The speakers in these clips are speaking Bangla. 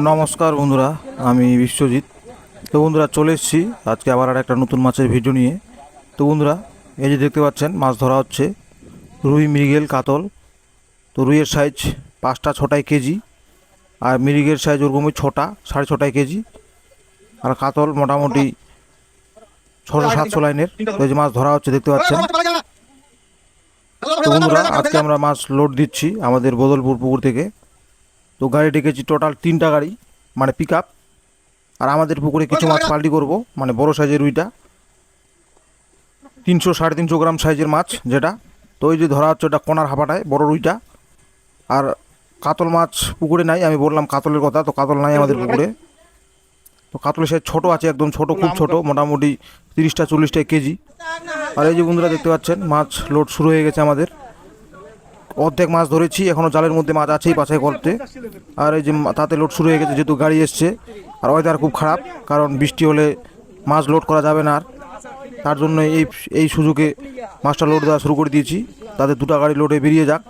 নমস্কার বন্ধুরা, আমি বিশ্বজিৎ। তো বন্ধুরা, চলে এসেছি আজকে আবার আর একটা নতুন মাছের ভিডিও নিয়ে। তো বন্ধুরা, এই যে দেখতে পাচ্ছেন মাছ ধরা হচ্ছে, রুই, মৃগেল, কাতল। তো রুইয়ের সাইজ 5টা 6টায় কেজি, আর মৃগের সাইজ ওরকমই 6টা 6.5 কেজি, আর কাতল মোটামুটি 600-700 লাইনের। তো এই যে মাছ ধরা হচ্ছে দেখতে পাচ্ছেন। তো বন্ধুরা, আজকে আমরা মাছ লোড দিচ্ছি আমাদের বদলপুর পুকুর থেকে। তো গাড়ি ডেকেছি টোটাল 3টা গাড়ি, মানে পিক আপ। আর আমাদের পুকুরে কিছু মাছ পাল্টি করব, মানে বড় সাইজের রুইটা 300-350 গ্রাম সাইজের মাছ যেটা। তো ওই যে ধরা হচ্ছে ওটা কোনার হাঁপাটায় বড় রুইটা। আর কাতল মাছ পুকুরে নাই, আমি বললাম কাতলের কথা, তো কাতল নাই আমাদের পুকুরে। তো কাতলের সাইজ ছোটো আছে, একদম ছোটো, খুব ছোটো, মোটামুটি 30-40 কেজি। আর এই যে বন্ধুরা দেখতে পাচ্ছেন মাছ লোড শুরু হয়ে গেছে আমাদের। অর্ধেক মাছ ধরেছি, এখনও জালের মধ্যে মাছ আছেই বাছাই করতে। আর এই যে তাতে লোড শুরু হয়ে গেছে, যেহেতু গাড়ি এসছে। আর ওয়েদার খুব খারাপ, কারণ বৃষ্টি হলে মাছ লোড করা যাবে না। আর তার জন্য এই সুযোগে মাছটা লোড দেওয়া শুরু করে দিয়েছি। তাদের 2টা গাড়ি লোডে বেরিয়ে যাক,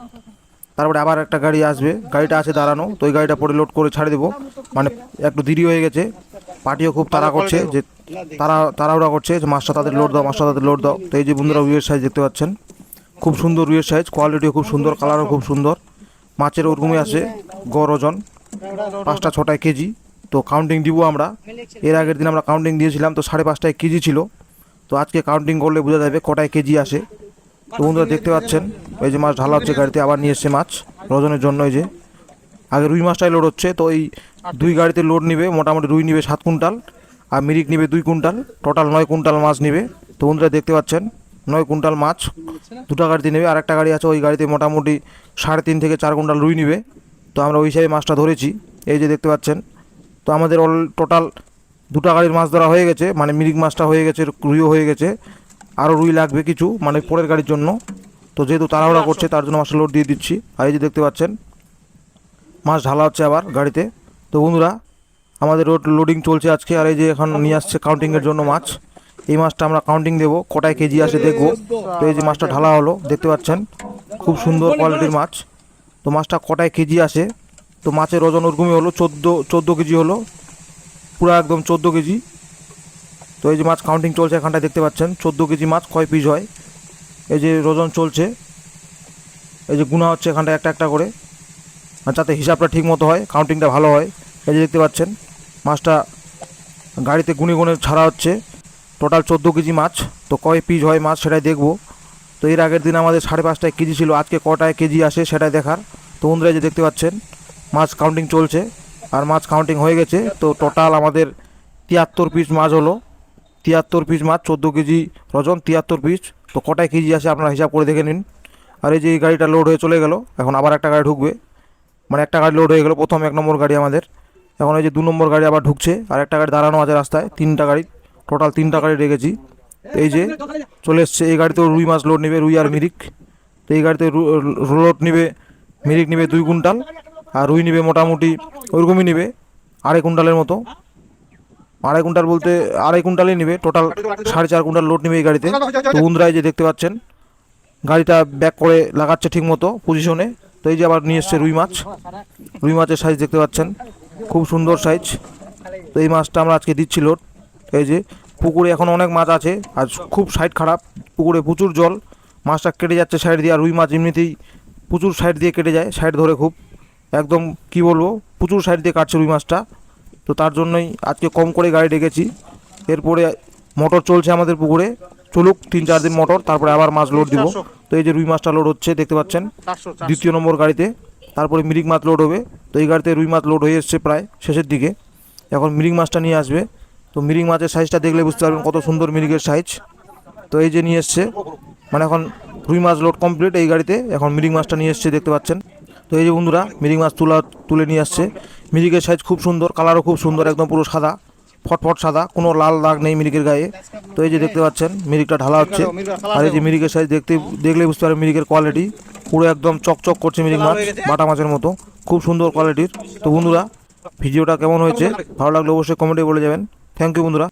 তারপরে আবার একটা গাড়ি আসবে। গাড়িটা আছে দাঁড়ানো, তো ওই গাড়িটা পরে লোড করে ছাড়ে দেবো। মানে একটু দেরি হয়ে গেছে, পার্টিও খুব তাড়া করছে, যে তাড়াহুড়া করছে যে মাছটা তাদের লোড দাও, মাছটা তাদের লোড দাও। তো এই যে বন্ধুরা রুইয়ের সাইজ দেখতে পাচ্ছেন, খুব সুন্দর রুইয়ের সাইজ, কোয়ালিটিও খুব সুন্দর, কালারও খুব সুন্দর। মাছের ওরকমই আছে গড় ওজন 5টা 6টায় কেজি। তো কাউন্টিং দিব আমরা। এর আগের দিন আমরা কাউন্টিং দিয়েছিলাম, তো 5.5টায় কেজি ছিল। তো আজকে কাউন্টিং করলে বোঝা যাবে কটায় কেজি আসে। তো বন্ধুরা দেখতে পাচ্ছেন এই যে মাছ ঢালা হচ্ছে গাড়িতে, আবার নিয়ে এসছে মাছ ওজনের জন্য। এই যে আগে রুই মাছটাই লোড হচ্ছে, তো এই 2 গাড়িতে লোড নিবে। মোটামুটি রুই নিবে 7 কুইন্টাল, আর মিরিক নিবে 2 কুইন্টাল, টোটাল 9 কুইন্টাল মাছ নিবে। তো বন্ধুরা দেখতে পাচ্ছেন 9 কুইন্টাল মাছ 2টা গাড়িতে নেবে। আর একটা গাড়ি আছে, ওই গাড়িতে মোটামুটি 3.5 থেকে 4 কুইন্টাল রুই নিবে। তো আমরা ওই হিসাবে মাছটা ধরেছি, এই যে দেখতে পাচ্ছেন। তো আমাদের টোটাল 2টা গাড়ির মাছ ধরা হয়ে গেছে, মানে মিরিক মাছটা হয়ে গেছে, রুইও হয়ে গেছে। আরও রুই লাগবে কিছু, মানে পরের গাড়ির জন্য। তো যেহেতু তাড়াহুড়া করছে, তার জন্য মাছটা লোড দিয়ে দিচ্ছি। আর এই যে দেখতে পাচ্ছেন মাছ ঢালা হচ্ছে আবার গাড়িতে। তো বন্ধুরা, আমাদের লোডিং চলছে আজকে। আর এই যে এখন নিয়ে আসছে কাউন্টিংয়ের জন্য মাছ। এই মাছটা আমরা কাউন্টিং দেবো, কটায় কেজি আসে দেখবো। তো এই যে মাছটা ঢালা হলো দেখতে পাচ্ছেন, খুব সুন্দর কোয়ালিটির মাছ। তো মাছটা কটায় কেজি আসে, তো মাছের ওজন ওরকমই হলো 14 কেজি হলো, পুরো একদম 14 কেজি। তো এই যে মাছ কাউন্টিং চলছে এখানটায় দেখতে পাচ্ছেন, 14 কেজি মাছ কয় পিস হয়। এই যে ওজন চলছে, এই যে গুণা হচ্ছে এখানটায় একটা একটা করে, যাতে হিসাবটা ঠিক মতো হয়, কাউন্টিংটা ভালো হয়। এই যে দেখতে পাচ্ছেন মাছটা গাড়িতে গুনে গুনে ছাড়া হচ্ছে। টোটাল 14 কেজি মাছ। তো কয় পিস হয় মাছ সেটাই দেখবো। তো এর আগের দিন আমাদের 5.5টায় কেজি ছিল, আজকে কটায় কেজি আসে সেটাই দেখার। তো বন্ধুরা যে দেখতে পাচ্ছেন মাছ কাউন্টিং চলছে, আর মাছ কাউন্টিং হয়ে গেছে। তো টোটাল আমাদের 73 পিস মাছ হলো, 73 পিস মাছ, 14 কেজি ওজন, 73 পিস। তো কটায় কেজি আসে আপনারা হিসাব করে দেখে নিন। আর এই যে এই গাড়িটা লোড হয়ে চলে গেল, এখন আবার একটা গাড়ি ঢুকবে। মানে একটা গাড়ি লোড হয়ে গেল, প্রথম 1 নম্বর গাড়ি আমাদের। এখন এই যে 2 নম্বর গাড়ি আবার ঢুকছে, আর একটা গাড়ি দাঁড়ানো আছে রাস্তায়। 3টা গাড়ি, টোটাল 3টা গাড়ি রেখেছি। তো এই যে চলে এসছে, এই গাড়িতেও রুই মাছ লোড নেবে, রুই আর মিরিক। তো এই গাড়িতে লোড নেবে, মিরিক নেবে 2 কুইন্টাল, আর রুই নেবে মোটামুটি ওইরকমই নেবে 2.5 কুইন্টালের মতো। 2.5 কুইন্টাল বলতে 2.5 কুইন্টালই নেবে, টোটাল 4.5 কুইন্টাল লোড নেবে এই গাড়িতে। তো বন্ধুরা এই যে দেখতে পাচ্ছেন গাড়িটা ব্যাক করে লাগাচ্ছে ঠিক মতো পজিশনে। তো এই যে আবার নিয়ে এসছে রুই মাছ, রুই মাছের সাইজ দেখতে পাচ্ছেন, খুব সুন্দর সাইজ। তো এই মাছটা আমরা আজকে দিচ্ছি লোড। এই যে পুকুরে এখন অনেক মাছ আছে, আর খুব সাইড খারাপ, পুকুরে প্রচুর জল, মাছটা কেটে যাচ্ছে সাইড দিয়ে। আর রুই মাছ এমনিতেই প্রচুর সাইড দিয়ে কেটে যায়, সাইড ধরে খুব, একদম কি বলবো, প্রচুর সাইড দিয়ে কাটছে রুই মাছটা। তো তার জন্যই আজকে কম করে গাড়ি ডেকেছি। এরপরে মোটর চলছে আমাদের পুকুরে, চলুক 3-4 দিন মোটর, তারপরে আবার মাছ লোড দিব। তো এই যে রুই মাছটা লোড হচ্ছে দেখতে পাচ্ছেন 2য় নম্বর গাড়িতে, তারপরে মিরিক মাছ লোড হবে। তো এই গাড়িতে রুই মাছ লোড হয়ে এসছে প্রায় শেষের দিকে, এখন মিরিক মাছটা নিয়ে আসবে। তো মিরিক মাছের সাইজটা দেখলে বুঝতে পারবেন কত সুন্দর মিরিকের সাইজ। তো এই যে নিয়ে এসছে, মানে এখন রুই মাছ লোড কমপ্লিট এই গাড়িতে, এখন মিরিক মাছটা নিয়ে এসছে দেখতে পাচ্ছেন। তো এই যে বন্ধুরা মিরিক মাছ তুলে নিয়ে আসছে। মিরিকের সাইজ খুব সুন্দর, কালারও খুব সুন্দর, একদম পুরো সাদা, ফটফট সাদা, কোনো লাল দাগ নেই মিরিকের গায়ে। তো এই যে দেখতে পাচ্ছেন মিরিকটা ঢালা হচ্ছে। আর এই যে মিরিকের সাইজ দেখলে বুঝতে পারবেন মিরিকের কোয়ালিটি, পুরো একদম চকচক করছে মিরিক মাছ, বাটা মাছের মতো, খুব সুন্দর কোয়ালিটির। তো বন্ধুরা ভিডিওটা কেমন হয়েছে, ভালো লাগলে অবশ্যই কমেন্টে বলে যাবেন। থ্যাংক ইউ বন্ধুরা।